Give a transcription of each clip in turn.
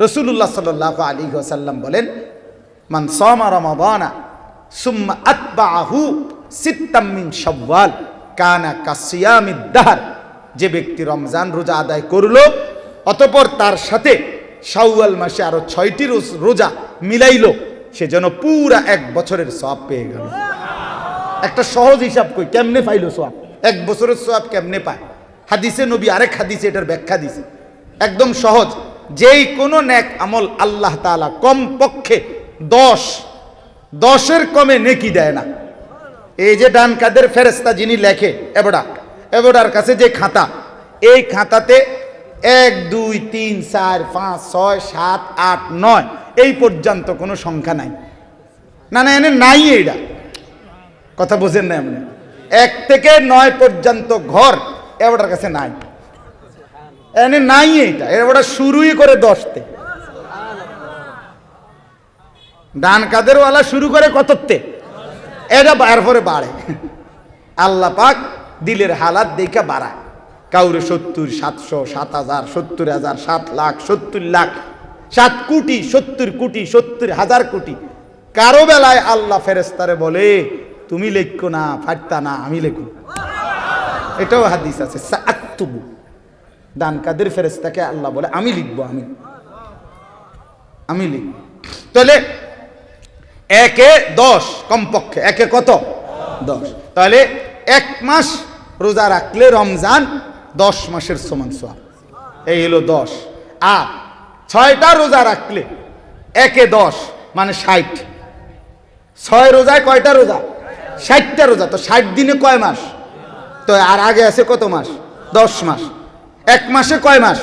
রাসূলুল্লাহ সাল্লাল্লাহু আলাইহি ওয়াসাল্লাম বলেন, মান সামা রমাদানা সুম্মা আতবাহু সিত্তাম মিন শাওয়াল কানা কাসিয়ামিদ দাহর। যে ব্যক্তি রমজান রোজা আদায় করলো অতঃপর তার সাথে শাওয়াল মাসে আরো 6টি রোজা মিলাইলো, সে যেন পুরা 1 বছরের সওয়াব পেয়ে গেল। একটা সহজ হিসাব কই, কেমনে পাইলো সওয়াব? 1 বছরের সওয়াব কেমনে পায়? হাদিসে নবী আরেক হাদিসে এটার ব্যাখ্যা দিছে, একদম সহজ। যেই কোনো নেক আমল আল্লাহ তাআলা কমপক্ষে 10-এর কমে নেকি দেয় না। এই যে ডান কাদের ফেরেশতা যিনি লেখে, এবড়ার কাছে যে খাতা, এই খাতাতে 1 2 3 4 5 6 7 8 9 এই পর্যন্ত কোনো সংখ্যা নাই। না এনে নাই, এইটা কথা বোঝেন না? এমনি 1 থেকে 9 পর্যন্ত ঘর এবড়ার কাছে নাই, এনে নাই। এইটা এবড়া শুরুই করে 10তে, ডান কাদের ওয়ালা শুরু করে কততে, এটা এরপরে বাড়ে। আল্লাহ পাক দিলের হালাত দেখা বাড়ায়, কাউরে 70 700 7000 70000 7 লাখ 70 লাখ 7 কোটি 70 কোটি 70,000 কোটি। কারো বেলায় আল্লাহ ফেরেশতারে বলে, তুমি লেখো না, ফাটতা না, আমি লেখো। এটাও হাদিস আছে, সাআতুবু। ডান কাদের ফেরেশতাকে আল্লাহ বলে, আমি লিখবো, আমি লিখব। তাহলে 1 এ 10 কমপক্ষে, 1 এ কত? 10। তাহলে 1 মাস রোজা রাখলে রমজান 10 মাসের সমান সওয়াব। এই হলো 10। আর 6টা রোজা রাখলে 1 এ 10 মানে 60। 6 রোজায় কয়টা রোজা? 60টা রোজা। তো 60 দিনে কয় মাস? তো আর আগে আছে কত মাস? 10 মাস। 1 মাসে কয় মাস?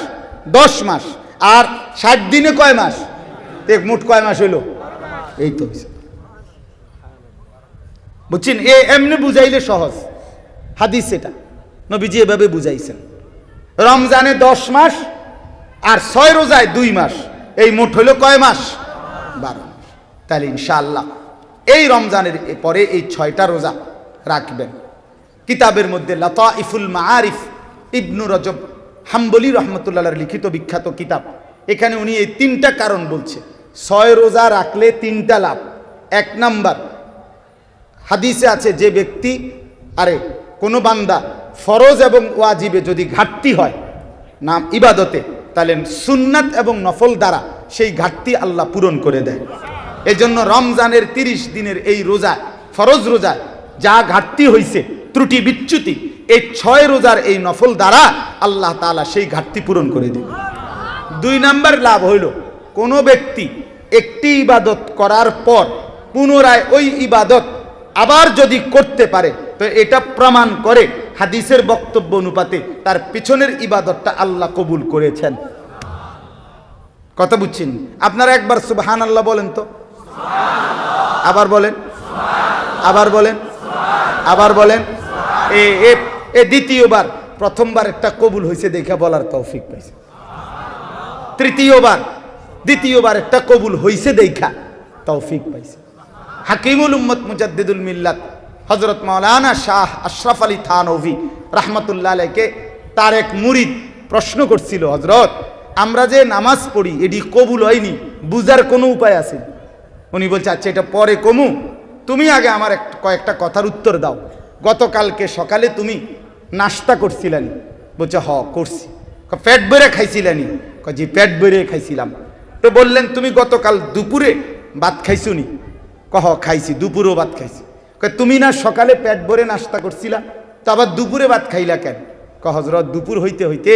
10 মাস। আর 60 দিনে কয় মাস? মোট কয় মাস হইল? এই তো বুঝছেন? এমনি বুঝাইলে সহজ। হাদিস এটা নবীজি এভাবে বুঝাইছেন। রমজানে 10 মাস আর 6 রোজায় 2 মাস, এই মোট হইল কয় মাস? 12 মাস। তাহলে ইনশাআল্লাহ এই রমজানের পরে এই 6টা রোজা রাখবেন। কিতাবের মধ্যে লাতাইফুল মাআরিফ ইবনু রজব হাম্বলি রহমতুল্লাহর লিখিত বিখ্যাত কিতাব, এখানে উনি এই 3টা কারণ বলছে 6 রোজা রাখলে 3টা লাভ। 1 নাম্বার, হাদিসে আছে যে ব্যক্তি কোনো বান্দা ফরজ এবং ওয়াজিবে যদি ঘাটতি হয় নাম ইবাদতে, তাহলে সুন্নাত এবং নফল দ্বারা সেই ঘাটতি আল্লাহ পূরণ করে দেয়। এজন্য রমজানের 30 দিনের এই রোজায়, ফরজ রোজায় যা ঘাটতি হয়েছে, ত্রুটি বিচ্যুতি, এই 6 রোজার এই নফল দ্বারা আল্লাহ তাআলা সেই ঘাটতি পূরণ করে দেবে। 2 নাম্বার লাভ হইল, কোনো ব্যক্তি একটি ইবাদত করার পর পুনরায় ওই ইবাদত আবার যদি করতে পারে, তো এটা প্রমাণ করে হাদিসের বক্তব্য অনুপাতে তার পিছনের ইবাদতটা আল্লাহ কবুল করেছেন। কথা বুঝছেন? আপনারা একবার সুবহানাল্লাহ বলেন তো, আবার বলেন, আবার বলেন, আবার বলেন। এ দ্বিতীয়বার, প্রথমবার একটা কবুল হয়েছে দেখে বলার তৌফিক পাইছে। দ্বিতীয়বার একটা কবুল হয়েছে দেখা তৌফিক পাইছে। হাকিমুল উম্মত মুজাদ্দিদুল মিল্লাত হযরত মাওলানা শাহ আশরাফ আলী থানভী রাহমাতুল্লাহ আলাইকে তার এক মুরিদ প্রশ্ন করছিল, হযরত আমরা যে নামাজ পড়ি এটি কবুল হয়নি, বুঝার কোনো উপায় আছে? উনি বলছে, আচ্ছা এটা পরে কমু, তুমি আগে আমার কয়েকটা কথার উত্তর দাও। গতকালকে সকালে তুমি নাস্তা করছিলানি? বলছে হ করছি। পেট ভরে খাইছিলানি? জি পেট ভরে খাইছিলাম। তো বললেন তুমি গতকাল দুপুরে ভাত খাইছো নি? কহ খাইছি, দুপুরেও ভাত খাইছি। তুমি না সকালে পেট ভরে নাস্তা করছিলা, তো আবার দুপুরে ভাত খাইলা কেন? হযরত দুপুর হইতে হইতে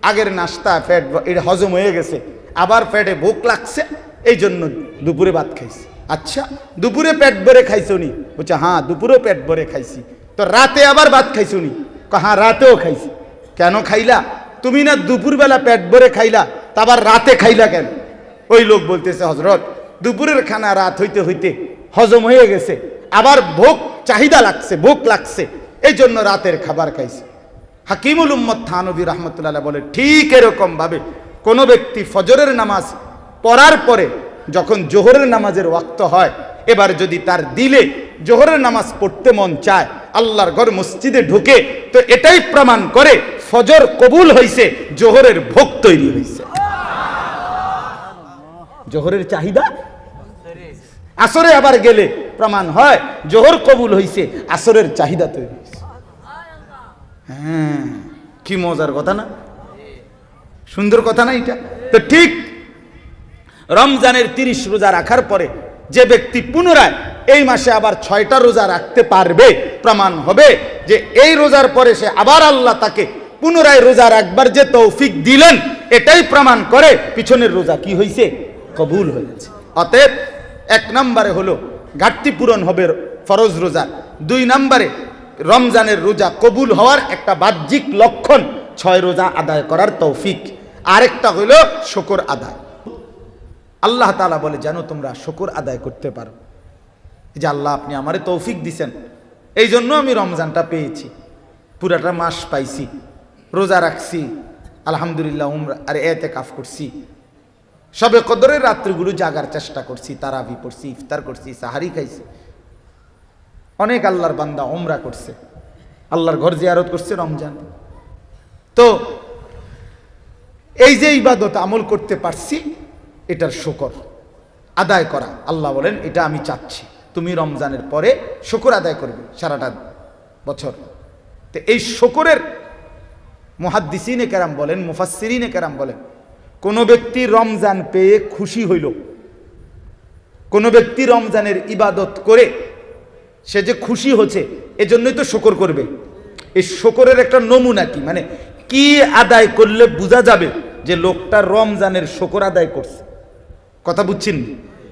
আগের নাস্তা পেট এটা হজম হয়ে গেছে, আবার পেটে ভোক লাগছে, এই জন্য দুপুরে ভাত খাইছি। আচ্ছা দুপুরে পেট ভরে খাইছো নি? বলছে হ্যাঁ দুপুরেও পেট ভরে খাইছি। তো রাতে আবার ভাত খাইছো নি? হ্যাঁ রাতেও খাইছি। কেন খাইলা? তুমি না দুপুরবেলা পেট ভরে খাইলা, তা আবার রাতে খাইলা কেন? ওই লোক বলতেছে, হযরত দুপুরের খানা রাত হইতে হইতে হজম হয়ে গেছে, আবার ভোক চাহিদা লাগছে, ভোক লাগছে, এই জন্য রাতের খাবার খাইছে। হাকিমুল উম্মত থানভী রাহমাতুল্লাহ বলে, ঠিক এরকম ভাবে কোনো ব্যক্তি ফজরের নামাজ পড়ার পরে যখন জোহরের নামাজের ওয়াক্ত হয়, এবার যদি তার দিলে জোহরের নামাজ পড়তে মন চায়, আল্লাহর ঘর মসজিদে ঢুকে, তো এটাই প্রমাণ করে ফজর কবুল হইছে, জোহরের ভোগ তৈরি হইছে। জোহরের চাহিদা আসরে আবার গেলে প্রমাণ হয় জোহর কবুল হইছে, আসরের চাহিদা তৈরি হয়েছে। হ্যাঁ, কি মজার কথা না, সুন্দর কথা না এটা? তো ঠিক রমজানের 30 রোজা রাখার পরে যে ব্যক্তি পুনরায় এই মাসে আবার 6টা রোজা রাখতে পারবে, প্রমাণ হবে যে এই রোজার পরে সে আবার আল্লাহ তাকে পুনরায় রোজা রাখবার যে তৌফিক দিলেন, এটাই প্রমাণ করে পিছনের রোজা কি হয়েছে, কবুল হয়েছে। অতএব 1 নম্বরে হলো ঘাটতি পূরণ হবে ফরজ রোজা, 2 নম্বরে রমজানের রোজা কবুল হওয়ার একটা বাহ্যিক লক্ষণ 6 রোজা আদায় করার তৌফিক, আরেকটা হলো শুকর আদায়। আল্লাহ তাআলা বলে যেন তোমরা শুকর আদায় করতে পারো, যে আল্লাহ আপনি আমারে তৌফিক দিছেন, এই জন্য আমি রমজানটা পেয়েছি, পুরাটা মাস পাইছি, রোজা রাখছি, আলহামদুলিল্লাহ, উমরা আর ইতিকাফ করছি, সবে কদরের রাত্রিগুলো জাগার চেষ্টা করছি, তারাবি পড়ছি, ইফতার করছি, সাহারি খাইছি। অনেক আল্লাহর বান্দা উমরা করছে, আল্লাহর ঘর জিয়ারত করছে রমজান। তো এই যে ইবাদত আমল করতে পারছি, এটার শুকর আদায় করা, আল্লাহ বলেন এটা আমি চাচ্ছি তুমি রমজানের পরে শুকর আদায় করবে সারাটা বছর। তো এই শুকরের মুহাদ্দিসিনে কেরাম বলেন, মুফাসসিরিনে কেরাম বলেন, কোন ব্যক্তি রমজান পেয়ে খুশি হইল, কোন ব্যক্তি রমজানের ইবাদত করে সে যে খুশি হচ্ছে, এজন্যই তো শুকর করবে। এই শুকরের একটা নমুনা কি, মানে কি আদায় করলে বোঝা যাবে যে লোকটা রমজানের শুকর আদায় করছে, কথা বুঝছেন?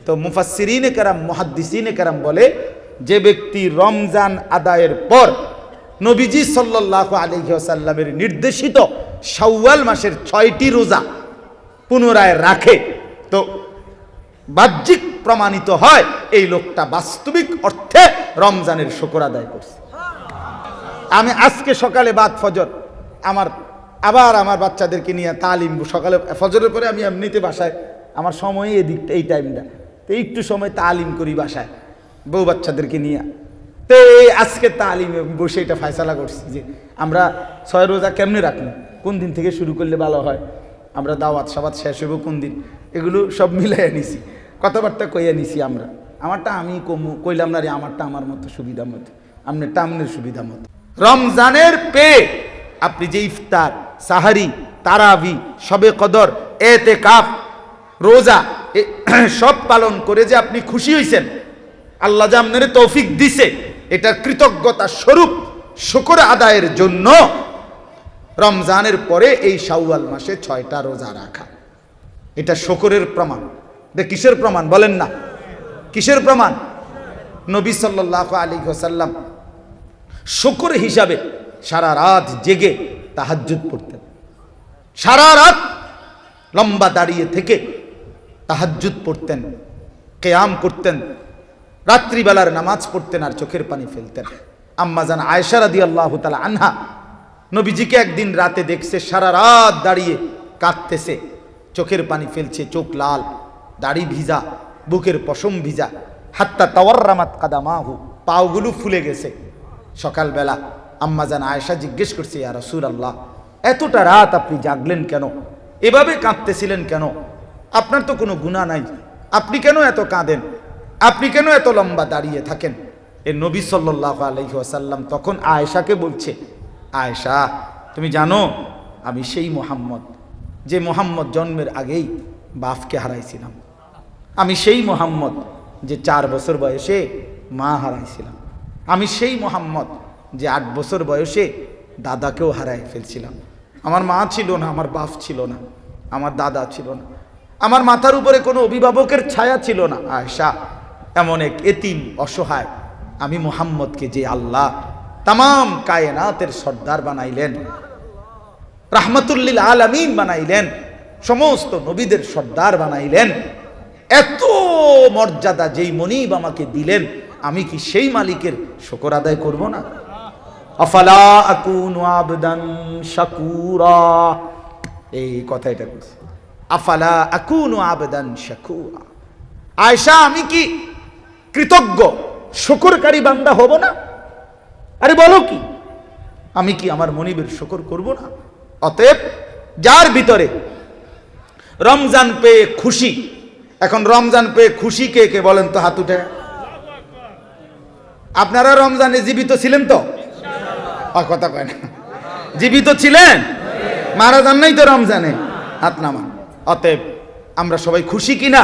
তো মুফাসসিরিনে কেরাম, মুহাদ্দিসিনে কেরাম বলে, যে ব্যক্তি রমজান আদায়ের পর নবীজি সাল্লাল্লাহু আলাইহি ওয়াসাল্লামের নির্দেশিত শাওয়াল মাসের 6টি রোজা পুনরায় রাখে, তো বাহ্যিক প্রমাণিত হয় এই লোকটা বাস্তবিক অর্থে রমজানের শুকর আদায় করছে। আমি আজকে সকালে বাদ ফজর আমার বাচ্চাদেরকে নিয়ে তালিম, সকালে ফজরের পরে আমি এমনিতে বাসায় আমার সময় এদিকটা, এই টাইমটা, তো একটু সময় তালিম করি বাসায় বউ বাচ্চাদেরকে নিয়ে। তো এই আজকে তালিমে বসে এটা ফয়সালা করছি যে আমরা 6 রোজা কেমনে রাখবো, কোন দিন থেকে শুরু করলে ভালো হয়, আমরা দাওয়াত সাবাত শেষ হইব কোন দিন, এগুলো সব মিলাইয়া নিছি, কথাবার্তা কইয়া নিছি। আমারটা আমি কইলাম না রে, আমারটা আমার মতো সুবিধা মতো, আপনারটা আপনার সুবিধা মতো। রমজানের পেয়ে আপনি যে ইফতার, সাহারি, তারাবি, শবে কদর, ইতিকাফ, রোজা সব পালন করে যে আপনি খুশি হয়েছেন, আল্লাহ যে আপনার তৌফিক দিছে, এটার কৃতজ্ঞতা স্বরূপ শুকর আদায়ের জন্য রমজানের পরে এই শাওয়াল মাসে 6টা রোজা রাখা, এটা শুকরের প্রমাণ। এটা কিসের প্রমাণ বলেন না, কিসের প্রমাণ? নবী সাল্লাল্লাহু আলাইহি ওয়াসাল্লাম শুকর হিসাবে সারা রাত জেগে তাহাজ্জুদ পড়তেন, সারা রাত লম্বা দাঁড়িয়ে থেকে তাহাজ্জুদ পড়তেন, কিয়াম করতেন, রাত্রিবেলার নামাজ পড়তেন আর চোখের পানি ফেলতেন। আম্মা জান আয়েশা রাদিয়াল্লাহু তাআলা আনহা নবীজিকে একদিন রাতে দেখছে সারা রাত দাঁড়িয়ে কাঁদতেছে, চোখের পানি ফেলছে, চোখ লাল, দাড়ি ভিজা, বুকের পশম ভিজা, হাত্তা তাওয়াররামাত কাদামাহু, পাওগুলো ফুলে গেছে। সকালবেলা আম্মা জান আয়েশা জিজ্ঞেস করছে, ইয়া রাসূলুল্লাহ, এতটা রাত আপনি জাগলেন কেন, এভাবে কাঁদতেছিলেন কেন, আপনার তো কোনো গুনাহ নাই, আপনি কেন এত কাঁদেন, আপনি কেন এত লম্বা দাঁড়িয়ে থাকেন? এ নবী সাল্লাল্লাহু আলাইহি ওয়াসাল্লাম তখন আয়েশাকে বলছে, আয়েশা তুমি জানো আমি সেই মুহাম্মদ, যে মুহাম্মদ জন্মের আগেই বাপকে হারাইছিলাম, আমি সেই মুহাম্মদ যে 4 বছর বয়সে মা হারাইছিলাম, আমি সেই মুহাম্মদ যে 8 বছর বয়সে দাদাকেও হারাই ফেলছিলাম। আমার মা ছিল না, আমার বাপ ছিল না, আমার দাদা ছিল না, আমার মাথার উপরে কোনো অভিভাবকের ছায়া ছিল না। আয়েশা, এমন এক এতিম অসহায় আমি মুহাম্মদকে যে আল্লাহ তামাম কায়নাতের সর্দার বানাইলেন, রাহমাতুল লিল আলামিন বানাইলেন, সমস্ত নবীদের সর্দার বানাইলেন, এত মর্যাদা যেই মনিব আমাকে দিলেন, আমি কি সেই মালিকের শুকর আদায় করব না? আফালা আকুনু আবদান শাকুরা, এই কথাটা বলছি, আফালা আকুনু আবদান শাকুরা। আয়েশা, আমি কি কৃতজ্ঞ শুকরকারী বান্দা হব না? আরে বলো কি, আমি কি আমার মনিবের শুকর করব না? অতএব যার ভিতরে রমজান পেয়ে খুশি এখন রমজান পেয়ে খুশি কে কে বলেন তো হাত উঠে। আপনারা রমজানে জীবিত ছিলেন তো? কথা কয় না। জীবিত ছিলেন? মারা যান নাই তো রমজানে? হাত নামান। অতএব আমরা সবাই খুশি কিনা?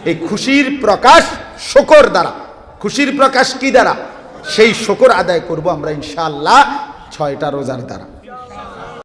এই খুশির প্রকাশ শুকর দ্বারা। খুশির প্রকাশ কি দ্বারা? সেই শুকর আদায় করব আমরা ইনশাআল্লাহ 6টা রোজার দ্বারা।